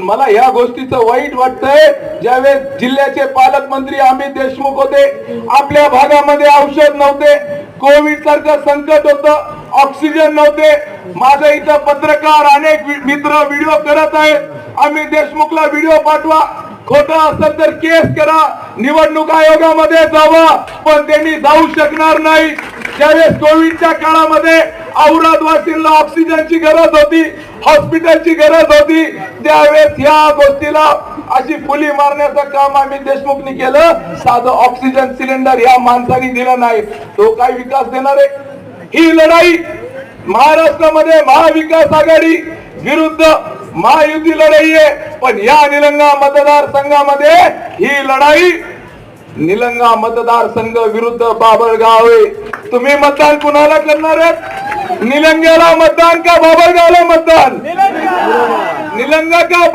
मला या गोष्टीचं वाईट वाटतंय, ज्यावेळेस जिल्ह्याचे पालकमंत्री अमित देशमुख होते, आपल्या भागामध्ये औषध नव्हते, कोविड सारखं संकट होतं, ऑक्सिजन नव्हते. माझे इथं पत्रकार अनेक मित्र व्हिडिओ करत आहेत, अमित देशमुखला व्हिडिओ पाठवा, खोटं असेल तर केस करा, निवडणूक आयोगामध्ये जावा, पण त्यांनी जाऊ शकणार नाही. ज्यावेळेस कोविडच्या काळामध्ये औरंगाबादवासींना ऑक्सिजनची गरज होती, हॉस्पिटलची गरज होती, त्यावेळेस या गोष्टीला अशी फुली मारण्याचं काम अमित देशमुखनी केलं. साधं ऑक्सिजन सिलेंडर या माणसाने दिलं नाही. तो काय विकास देणार आहे? ही लढाई महाराष्ट्रामध्ये महाविकास आघाडी विरुद्ध महायुती लढाई आहे, पण या निलंगा मतदारसंघामध्ये ही लढाई निलंगा मतदारसंघ विरुद्ध बाभळगाव आहे. तुम्ही मतदान कुणाला करणार आहेत? निलंग्याला मतदान का बाभळगावला मतदान? निलंगा का